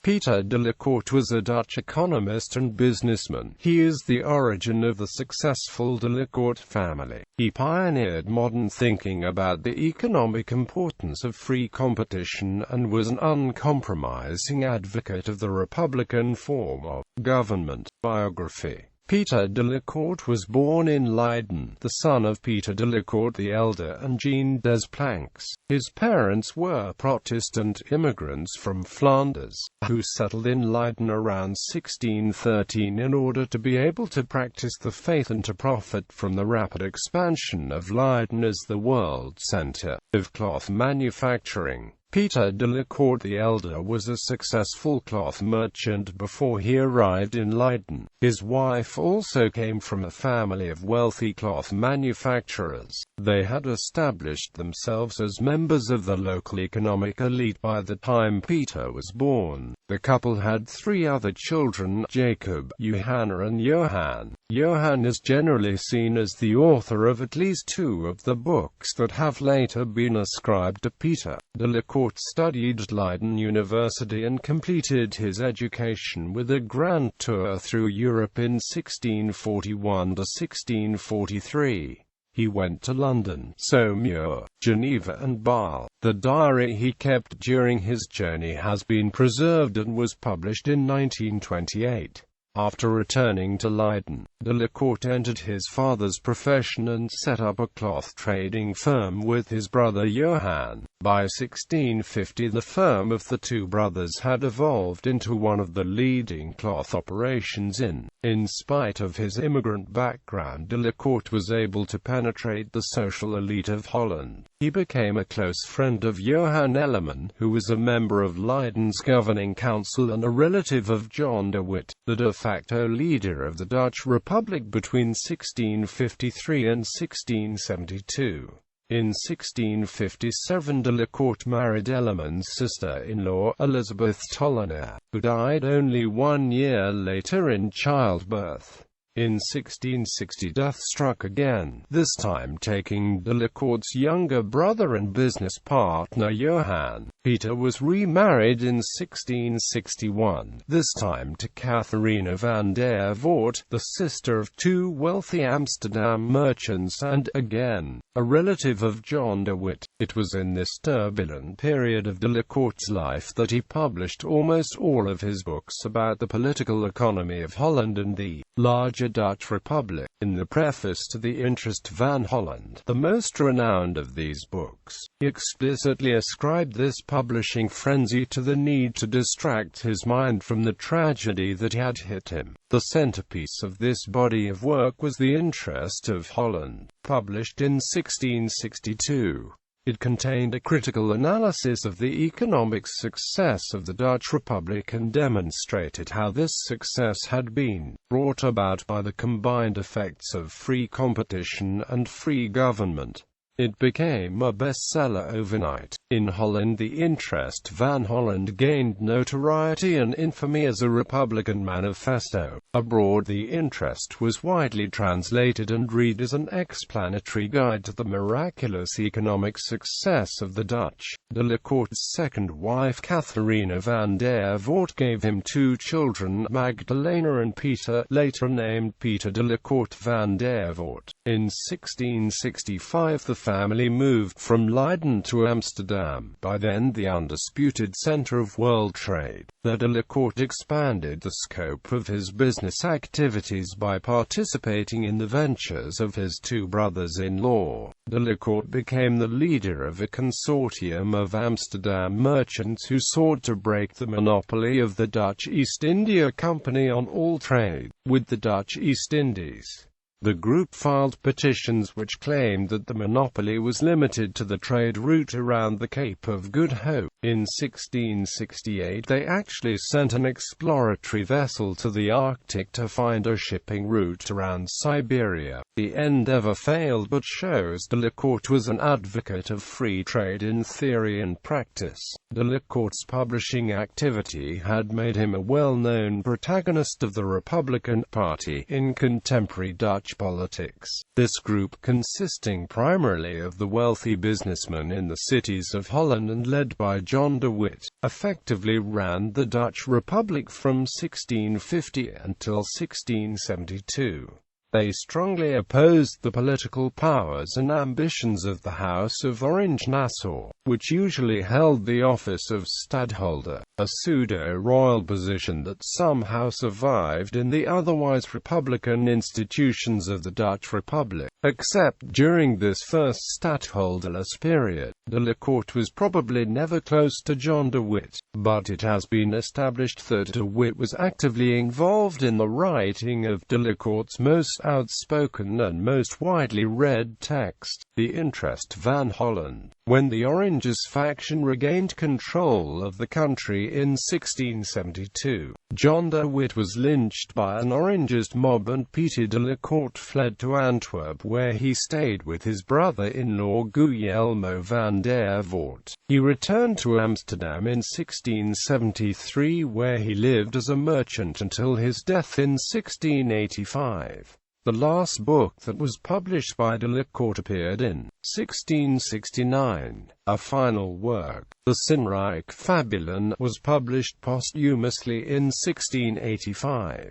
Pieter de la Court was a Dutch economist and businessman. He is the origin of the successful de la Court family. He pioneered modern thinking about the economic importance of free competition and was an uncompromising advocate of the republican form of government. Biography. Pieter de la Court was born in Leiden, the son of Pieter de la Court the Elder and Jean des Planks. His parents were Protestant immigrants from Flanders, who settled in Leiden around 1613 in order to be able to practice the faith and to profit from the rapid expansion of Leiden as the world center of cloth manufacturing. Pieter de la Court the Elder was a successful cloth merchant before he arrived in Leiden. His wife also came from a family of wealthy cloth manufacturers. They had established themselves as members of the local economic elite by the time Pieter was born. The couple had 3 other children, Jacob, Johanna and Johan. Johan is generally seen as the author of at least 2 of the books that have later been ascribed to Pieter. De la Court studied Leiden University and completed his education with a grand tour through Europe in 1641 to 1643. He went to London, Saumur, Geneva and Bâle. The diary he kept during his journey has been preserved and was published in 1928. After returning to Leiden, de la Court entered his father's profession and set up a cloth trading firm with his brother Johan. By 1650 the firm of the 2 brothers had evolved into one of the leading cloth operations in spite of his immigrant background, de la Court was able to penetrate the social elite of Holland. He became a close friend of Johan Elleman, who was a member of Leiden's governing council and a relative of John de Witt, the de facto leader of the Dutch Republic between 1653 and 1672. In 1657 de la Court married Elleman's sister-in-law, Elizabeth Tollenaar, who died only 1 year later in childbirth. In 1660 death struck again, this time taking de la Court's younger brother and business partner Johan. Pieter was remarried in 1661, this time to Catharina van der Voort, the sister of 2 wealthy Amsterdam merchants and, again, a relative of John de Witt. It was in this turbulent period of de la Court's life that he published almost all of his books about the political economy of Holland and the larger Dutch Republic. In the preface to the Interest van Holland, the most renowned of these books, he explicitly ascribed this publishing frenzy to the need to distract his mind from the tragedy that had hit him. The centerpiece of this body of work was The Interest of Holland, published in 1662. It contained a critical analysis of the economic success of the Dutch Republic and demonstrated how this success had been brought about by the combined effects of free competition and free government. It became a bestseller overnight. In Holland, The Interest van Holland gained notoriety and infamy as a Republican manifesto. Abroad, The Interest was widely translated and read as an explanatory guide to the miraculous economic success of the Dutch. De la Court's second wife, Catharina van der Voort, gave him 2 children, Magdalena and Pieter, later named Pieter de la Court van der Voort. In 1665 the family moved from Leiden to Amsterdam, by then the undisputed center of world trade. The de la Court expanded the scope of his business activities by participating in the ventures of his 2 brothers-in-law. De la Court became the leader of a consortium of Amsterdam merchants who sought to break the monopoly of the Dutch East India Company on all trade with the Dutch East Indies. The group filed petitions which claimed that the monopoly was limited to the trade route around the Cape of Good Hope. In 1668 they actually sent an exploratory vessel to the Arctic to find a shipping route around Siberia. The endeavor failed but shows de la Court was an advocate of free trade in theory and practice. De la Court's publishing activity had made him a well-known protagonist of the Republican Party in contemporary Dutch Dutch politics. This group, consisting primarily of the wealthy businessmen in the cities of Holland and led by John de Witt, effectively ran the Dutch Republic from 1650 until 1672. They strongly opposed the political powers and ambitions of the House of Orange-Nassau, which usually held the office of stadtholder, a pseudo-royal position that somehow survived in the otherwise republican institutions of the Dutch Republic. Except during this first stadtholderless period, de la Court was probably never close to John de Witt, but it has been established that de Witt was actively involved in the writing of de la Court's most outspoken and most widely read text, The Interest van Holland. When the Oranges faction regained control of the country in 1672, John de Witt was lynched by an Orangist mob and Pieter de la Court fled to Antwerp, where he stayed with his brother-in-law Guillermo van der Voort. He returned to Amsterdam in 1673, where he lived as a merchant until his death in 1685. The last book that was published by de la Court appeared in 1669. A final work, the Sinnrijk Fabulum, was published posthumously in 1685.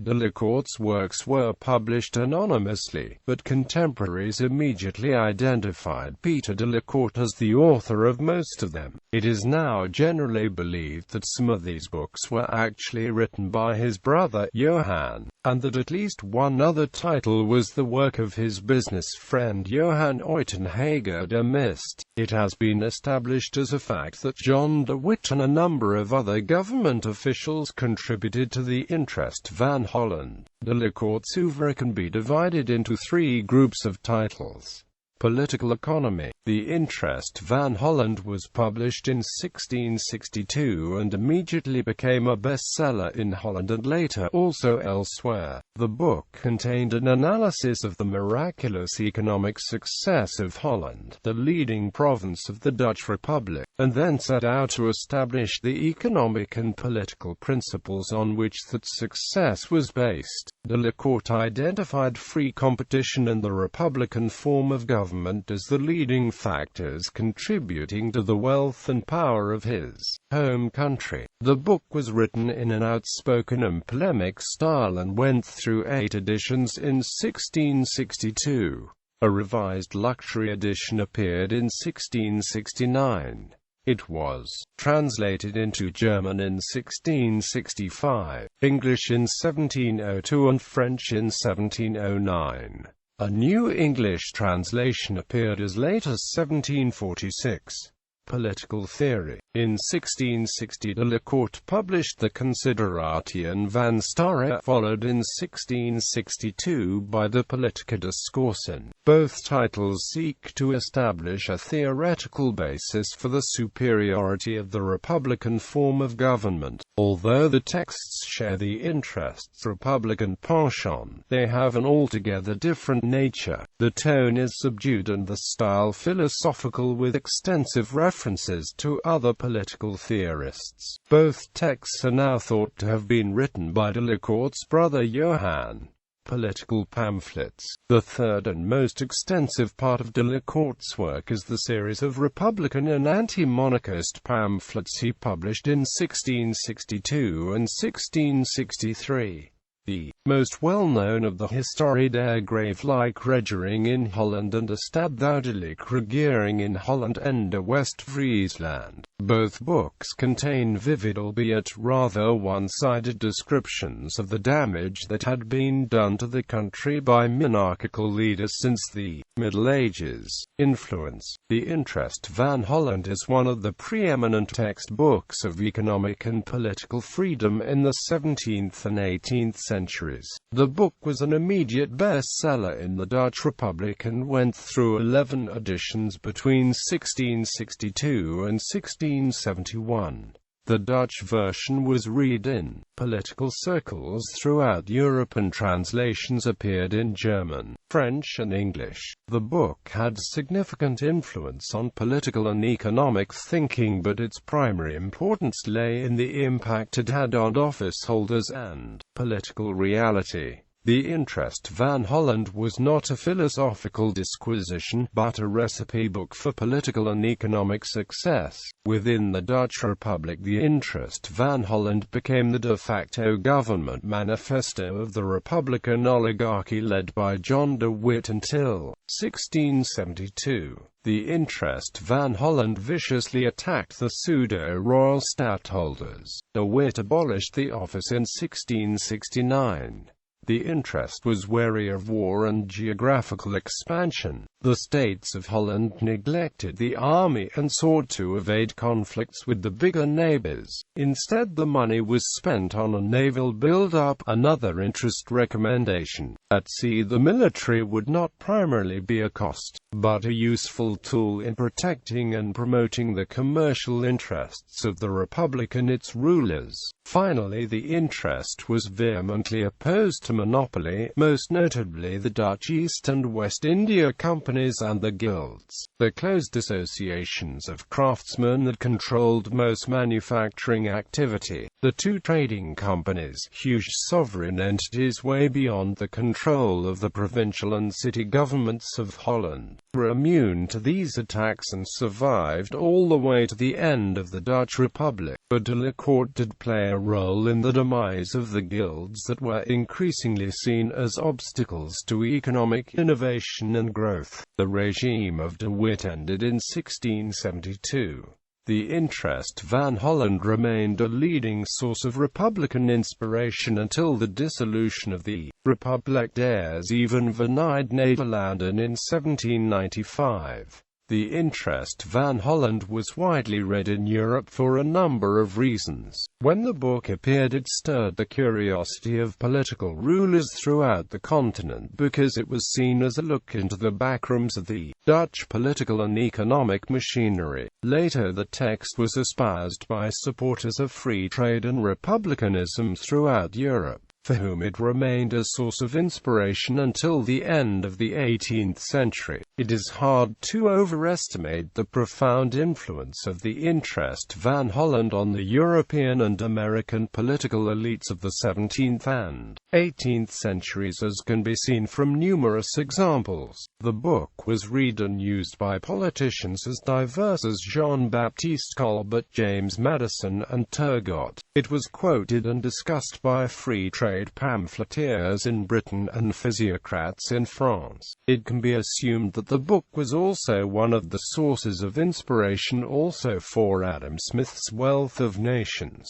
De la Court's works were published anonymously, but contemporaries immediately identified Pieter de la Court as the author of most of them. It is now generally believed that some of these books were actually written by his brother Johann, and that at least one other title was the work of his business friend Johann Uitenhager de Mist. It has been established as a fact that John de Witt and a number of other government officials contributed to the Interest van Holland. De la Court's oeuvre can be divided into three groups of titles. Political economy. The Interest van Holland was published in 1662 and immediately became a bestseller in Holland and later also elsewhere. The book contained an analysis of the miraculous economic success of Holland, the leading province of the Dutch Republic, and then set out to establish the economic and political principles on which that success was based. De la Court identified free competition and the republican form of government as the leading factors contributing to the wealth and power of his home country. The book was written in an outspoken and polemic style and went through 8 editions in 1662. A revised luxury edition appeared in 1669. It was translated into German in 1665, English in 1702 and French in 1709. A new English translation appeared as late as 1746. Political theory. In 1660 de la Court published the Consideration van Stare, followed in 1662 by the Politica Discoursen. Both titles seek to establish a theoretical basis for the superiority of the republican form of government. Although the texts share the Interest's republican penchant, they have an altogether different nature. The tone is subdued and the style philosophical with extensive references to other political theorists. Both texts are now thought to have been written by de la Court's brother Johann. Political pamphlets. The third and most extensive part of de la Court's work is the series of republican and anti-monarchist pamphlets he published in 1662 and 1663. The most well-known of the Historie der Graaflijke Regering in Holland and a Stadhoudelijke Regering in Holland and West-Friesland. Both books contain vivid albeit rather one-sided descriptions of the damage that had been done to the country by monarchical leaders since the Middle Ages. Influence. The Interest van Holland is one of the preeminent textbooks of economic and political freedom in the 17th and 18th centuries. The book was an immediate bestseller in the Dutch Republic and went through 11 editions between 1662 and 1671. The Dutch version was read in political circles throughout Europe and translations appeared in German, French and English. The book had significant influence on political and economic thinking, but its primary importance lay in the impact it had on office holders and political reality. The Interest van Holland was not a philosophical disquisition, but a recipe book for political and economic success. Within the Dutch Republic, the Interest van Holland became the de facto government manifesto of the Republican oligarchy led by John de Witt until 1672. The Interest van Holland viciously attacked the pseudo-royal stadtholders. De Witt abolished the office in 1669. The Interest was wary of war and geographical expansion. The states of Holland neglected the army and sought to evade conflicts with the bigger neighbors. Instead, the money was spent on a naval build-up. Another Interest recommendation: at sea the military would not primarily be a cost, but a useful tool in protecting and promoting the commercial interests of the Republic and its rulers. Finally, the Interest was vehemently opposed to monopoly, most notably the Dutch East and West India Companies and the guilds, the closed associations of craftsmen that controlled most manufacturing activity. The two trading companies, huge sovereign entities way beyond the control of the provincial and city governments of Holland, were immune to these attacks and survived all the way to the end of the Dutch Republic. But de la Court did play a role in the demise of the guilds that were increasingly seen as obstacles to economic innovation and growth. The regime of de Witt ended in 1672. The Interest van Holland remained a leading source of Republican inspiration until the dissolution of the Republiek der Zeven Nederlanden in 1795. The Interest van Holland was widely read in Europe for a number of reasons. When the book appeared, it stirred the curiosity of political rulers throughout the continent because it was seen as a look into the backrooms of the Dutch political and economic machinery. Later, the text was espoused by supporters of free trade and republicanism throughout Europe, for whom it remained a source of inspiration until the end of the 18th century. It is hard to overestimate the profound influence of the Interest van Holland on the European and American political elites of the 17th and 18th centuries, as can be seen from numerous examples. The book was read and used by politicians as diverse as Jean-Baptiste Colbert, James Madison, and Turgot. It was quoted and discussed by free trade pamphleteers in Britain and physiocrats in France. It can be assumed that the book was also one of the sources of inspiration also for Adam Smith's Wealth of Nations.